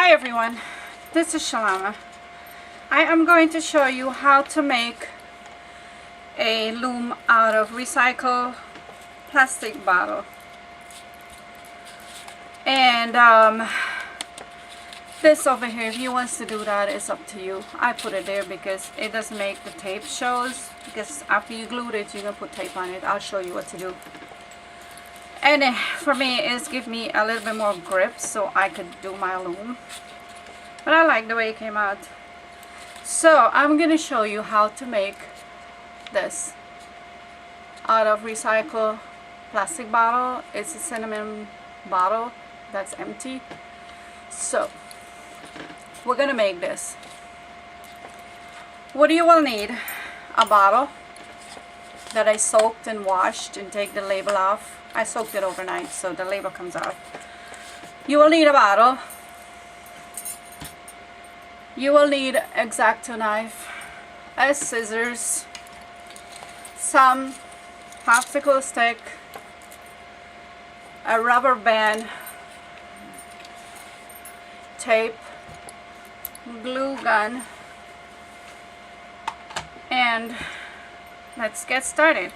Hi everyone, this is Shalama. I am going to show you how to make a loom out of recycled plastic bottle. And this over here, if you want to do that, it's up to you. I put it there because it doesn't make the tape shows, because after you glued it, you're going to put tape on it. I'll show you what to do. And for me, it's give me a little bit more grip so I could do my loom. But I like the way it came out. So I'm going to show you how to make this out of recycled plastic bottle. It's a cinnamon bottle that's empty. So we're going to make this. What you will need: a bottle that I soaked and washed and take the label off. I soaked it overnight so the label comes off. You will need a bottle. You will need X-Acto knife, a scissors, some popsicle stick, a rubber band, tape, glue gun, and let's get started.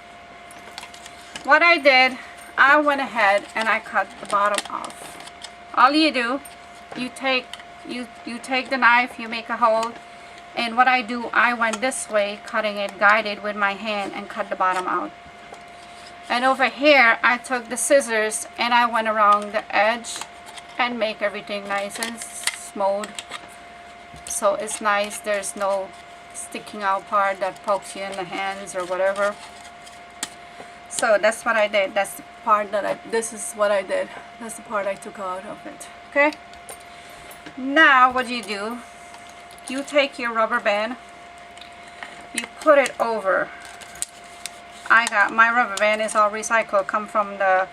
What I did, I went ahead and I cut the bottom off. All you do, you take the knife, you make a hole, and what I do, I went this way, cutting it guided with my hand and cut the bottom out. And over here, I took the scissors and I went around the edge and make everything nice and smooth. So it's nice, there's no sticking out part that pokes you in the hands or whatever. So that's what I did. That's the part that this is what I did. That's the part I took out of it. Okay? Now what you do, you take your rubber band, you put it over. I got my rubber band is all recycled, come from the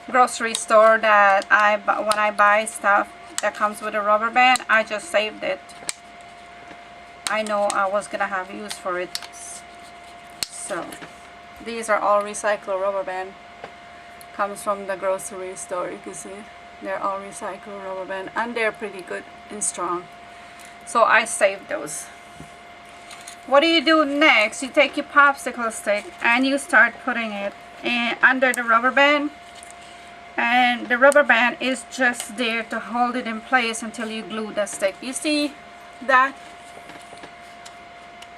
grocery store that when I buy stuff that comes with a rubber band, I just saved it. I know I was gonna have use for it. So these are all recycled rubber band. Comes from the grocery store, you can see. They're all recycled rubber band and they're pretty good and strong. So I saved those. What do you do next? You take your popsicle stick and you start putting it under the rubber band. And the rubber band is just there to hold it in place until you glue the stick. You see that?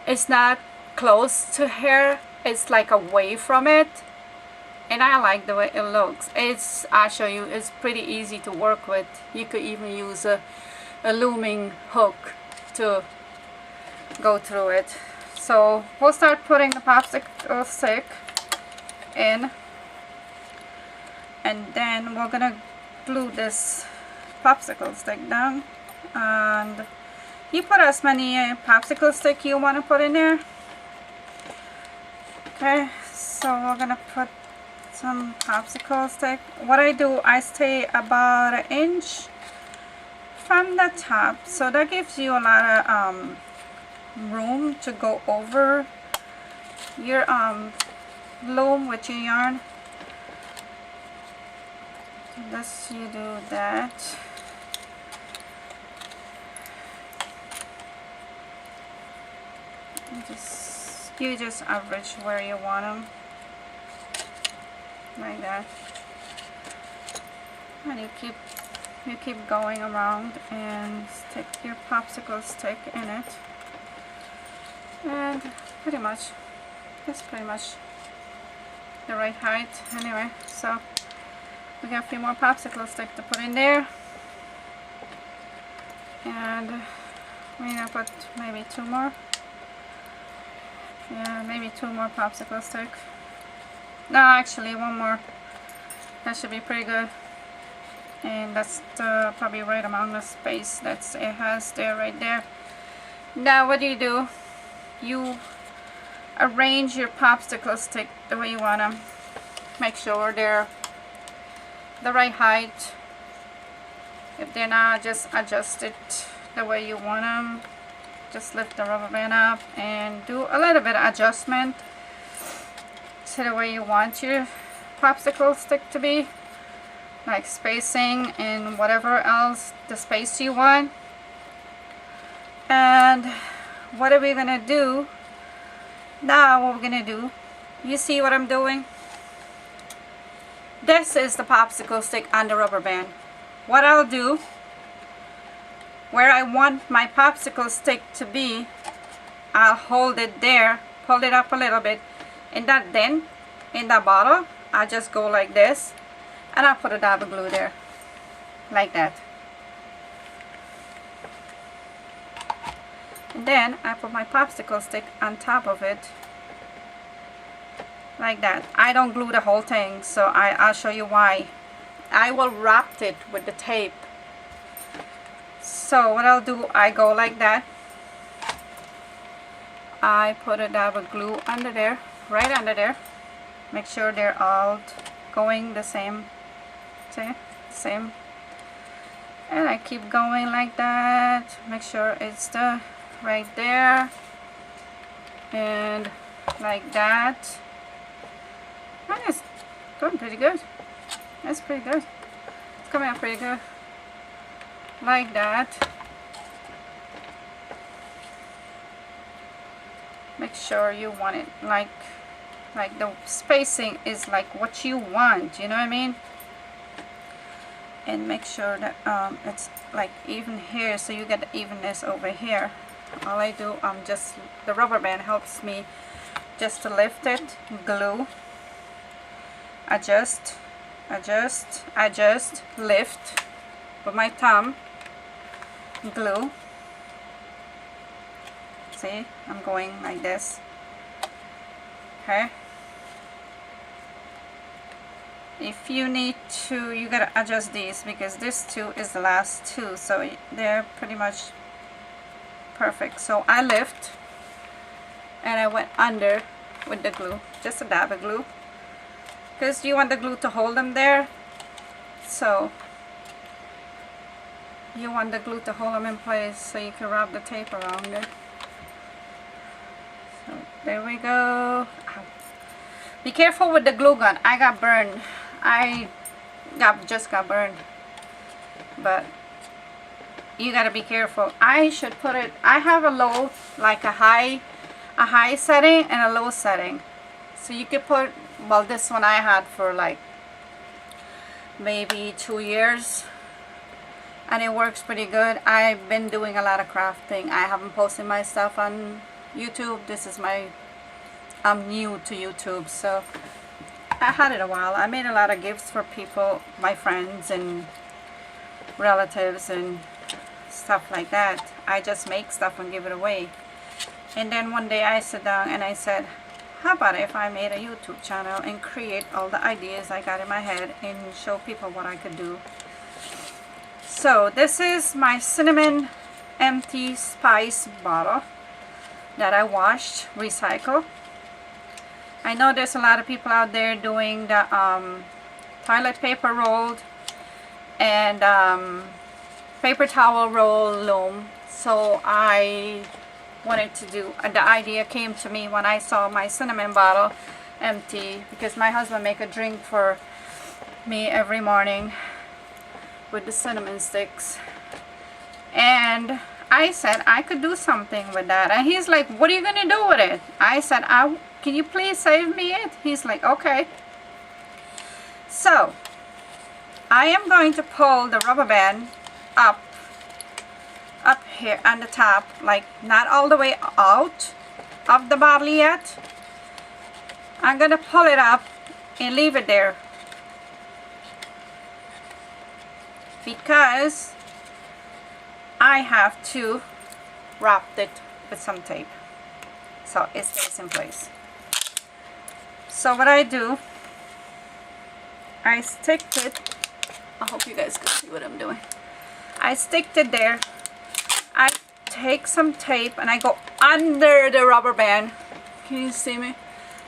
It's not close to here. It's like away from it. And I like the way it looks. I'll show you, it's pretty easy to work with. You could even use a looming hook to go through it. So we'll start putting the popsicle stick in, and then we're gonna glue this popsicle stick down. And you put as many popsicle stick you want to put in there. Okay, so we're gonna put some popsicle stick. What I do, I stay about 1 inch from the top, so that gives you a lot of room to go over your loom with your yarn. This, you do that. You just average where you want them, like that, and you keep going around and stick your popsicle stick in it, and pretty much that's pretty much the right height anyway. So we got a few more popsicle stick to put in there, and we're gonna put maybe 2 more. Yeah, maybe 2 more popsicle stick. No, actually 1 more. That should be pretty good. And that's probably right among the space that it has there, right there. Now what do? You arrange your popsicle stick the way you want them. Make sure they're the right height. If they're not, just adjust it the way you want them. Just lift the rubber band up and do a little bit of adjustment to the way you want your popsicle stick to be. like spacing and whatever else the space you want. And what are we gonna do now? What we're gonna do, you see what I'm doing? This is the popsicle stick on the rubber band. What I'll do, where I want my popsicle stick to be, I'll hold it there, pull it up a little bit, and then in the bottle I just go like this, and I'll put a dab of glue there, like that. And then I put my popsicle stick on top of it, like that. I don't glue the whole thing, so I'll show you why. I will wrap it with the tape. So what I'll do, I go like that. I put a dab of glue under there, right under there. Make sure they're all going the same. See? Same. And I keep going like that. Make sure it's the right there. And like that. And it's going pretty good. That's pretty good. It's coming out pretty good. Like that. Make sure you want it like the spacing is like what you want, you know what I mean? And make sure that it's like even here, so you get the evenness over here. All I do, just the rubber band helps me just to lift it, glue, adjust, lift with my thumb, glue. See, I'm going like this. Okay. If you need to, you gotta adjust these because this two is the last two, so they're pretty much perfect. So I lift and I went under with the glue, just a dab of glue, because you want the glue to hold them there. So you want the glue to hold them in place so you can wrap the tape around it. So there we go. Ow. Be careful with the glue gun. I got burned. Just got burned. But you gotta be careful. I should put it, I have a low, like a high setting and a low setting. So you could put, well, this one I had for like maybe 2 years. And it works pretty good. I've been doing a lot of crafting. I haven't posted my stuff on YouTube. This is I'm new to YouTube, so I had it a while. I made a lot of gifts for people, my friends and relatives and stuff like that. I just make stuff and give it away. And then one day I sat down and I said, how about if I made a YouTube channel and create all the ideas I got in my head and show people what I could do. So this is my cinnamon empty spice bottle that I washed, recycle. I know there's a lot of people out there doing the toilet paper rolled and paper towel roll Loom. So I wanted to do, the idea came to me when I saw my cinnamon bottle empty, because my husband make a drink for me every morning with the cinnamon sticks, and I said I could do something with that. And he's like, what are you gonna do with it? I said, can you please save me it? He's like, okay. So I am going to pull the rubber band up here on the top, like not all the way out of the bottle yet. I'm gonna pull it up and leave it there, because I have to wrap it with some tape so it stays in place. So what I do, I stick it, I hope you guys can see what I'm doing. I stick it there. I take some tape and I go under the rubber band. Can you see me?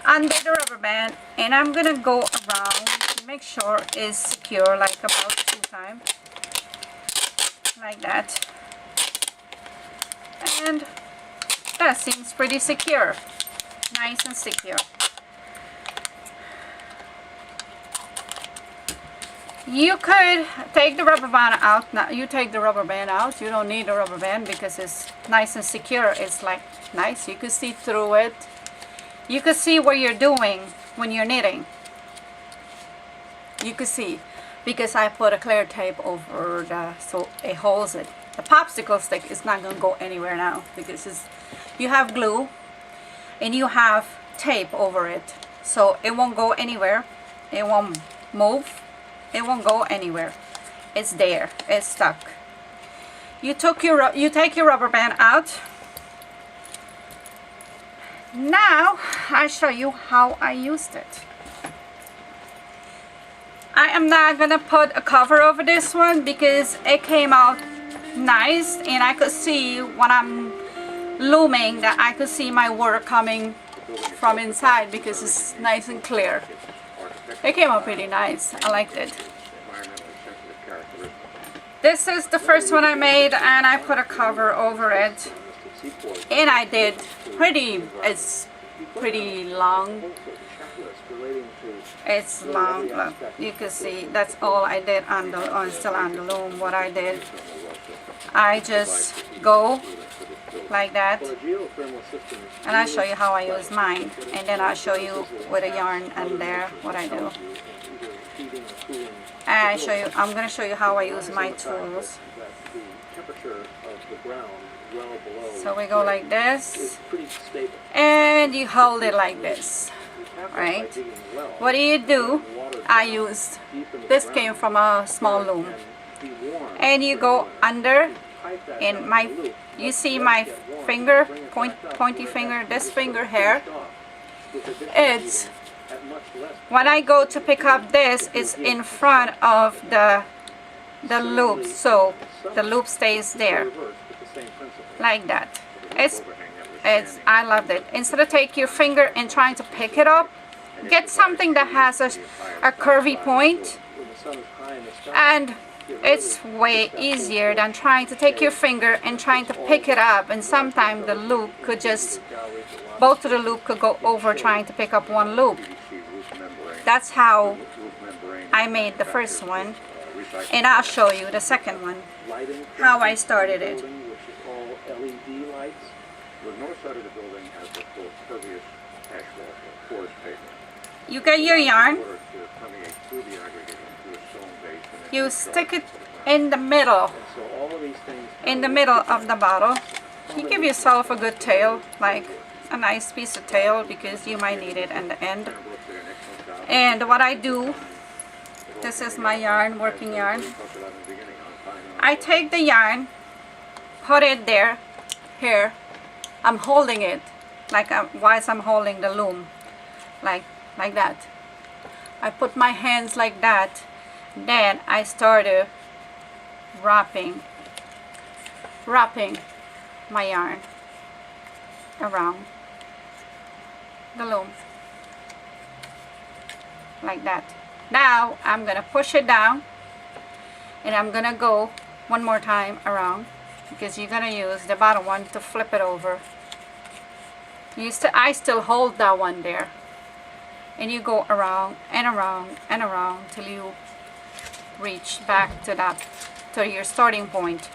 Under the rubber band, and I'm gonna go around to make sure it's secure, like about 2 times. Like that. And that seems pretty secure. Nice and secure. You could take the rubber band out. Now you take the rubber band out. You don't need a rubber band because it's nice and secure. It's like nice. You could see through it. You could see what you're doing when you're knitting. You could see because I put a clear tape over so it holds it. The popsicle stick is not going to go anywhere now because you have glue and you have tape over it, so it won't go anywhere. It won't move. It won't go anywhere. It's there. It's stuck. You take your rubber band out. Now I show you how I used it. I am not gonna put a cover over this one because it came out nice and I could see when I'm looming that I could see my work coming from inside because it's nice and clear. It came out pretty nice. I liked it. This is the first one I made and I put a cover over it. And I did it's pretty long. It's long. Look, you can see that's all I did still on the loom. What I did, I just go like that, and I'll show you how I use mine, and then I'll show you with a yarn and there what I do. And I'm going to show you how I use my tools. So we go like this, and you hold it like this, right? What do? I used, this came from a small loom, and you go under, and you see my finger, pointy finger, this finger here, it's, when I go to pick up this, it's in front of the loop, so the loop stays there, like that. I loved it. Instead of take your finger and trying to pick it up, get something that has a curvy point, and it's way easier than trying to take your finger and trying to pick it up, and sometimes the loop could just, both of the loop could go over trying to pick up one loop. That's how I made the first one, and I'll show you the second one, how I started it. You get your yarn, you stick it in the middle of the bottle. You give yourself a good tail, like a nice piece of tail, because you might need it in the end. And what I do, this is my yarn, working yarn. I take the yarn, put it there, here. I'm holding it, like whilst I'm holding the loom, like that. I put my hands like that. Then I started wrapping my yarn around the loom, like that. Now I'm gonna push it down, and I'm gonna go one more time around, because you're gonna use the bottom one to flip it over. I still hold that one there, and you go around and around and around till you reach back to your starting point.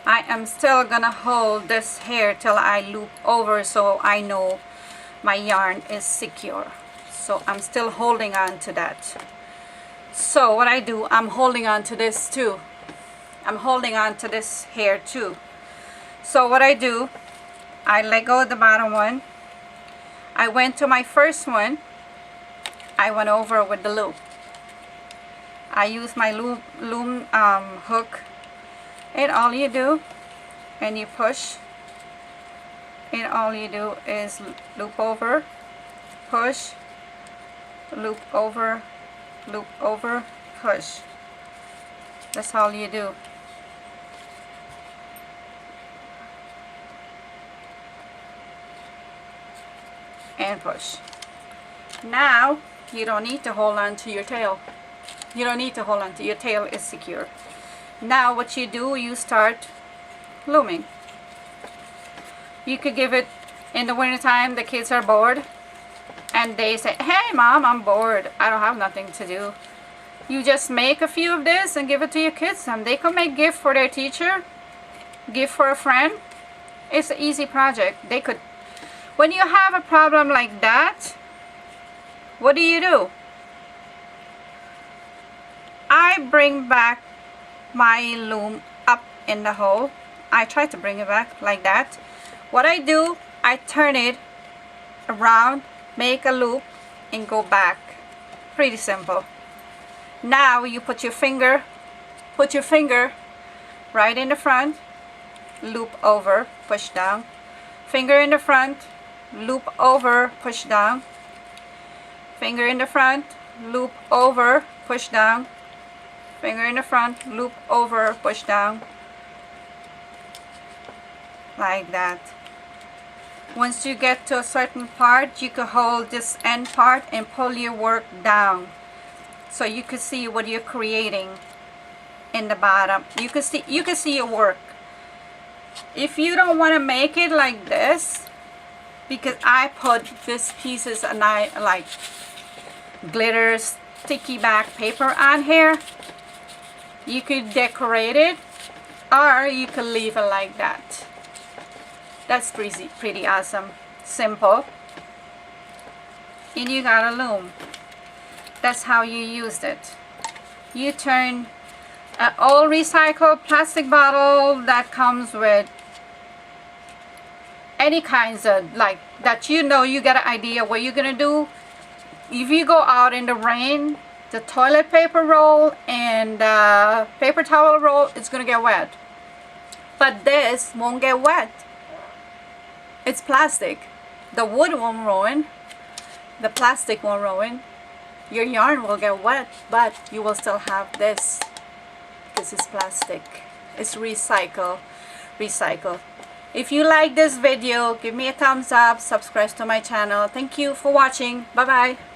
I am still gonna hold this here till I loop over, so I know my yarn is secure. So I'm still holding on to that. So what I do, I'm holding on to this too. I'm holding on to this here too. So what I do, I let go of the bottom one. I went to my first one. I went over with the loop. I use my loom hook, and all you do, and you push, and all you do is loop over, push, loop over, push. That's all you do. And push. Now you don't need to hold on to your tail. You don't need to hold on to your tail, is secure. Now what you do, you start looming. You could give it in the winter time, the kids are bored, and they say, hey mom, I'm bored, I don't have nothing to do. You just make a few of this and give it to your kids, and they could make gift for their teacher, gift for a friend. It's an easy project. They could, when you have a problem like that, what do? I bring back my loom up in the hole. I try to bring it back like that. What I do, I turn it around, make a loop, and go back. Pretty simple. Now you put your finger right in the front, loop over, push down. Finger in the front, loop over, push down. Finger in the front, loop over, push down. Finger in the front, loop over, push down. Like that. Once you get to a certain part, you can hold this end part and pull your work down, so you can see what you're creating in the bottom. You can see your work. If you don't want to make it like this, because I put these pieces and I like glitter sticky back paper on here, you could decorate it, or you could leave it like that. That's pretty awesome. Simple. And you got a loom. That's how you used it. You turn an old recycled plastic bottle that comes with any kinds of, like, that you know you get an idea what you're gonna do. If you go out in the rain, the toilet paper roll and the paper towel roll, it's gonna get wet. But this won't get wet. It's plastic. The wood won't ruin. The plastic won't ruin. Your yarn will get wet, but you will still have this because it's plastic. It's recycled. If you like this video, give me a thumbs up, subscribe to my channel. Thank you for watching. Bye bye.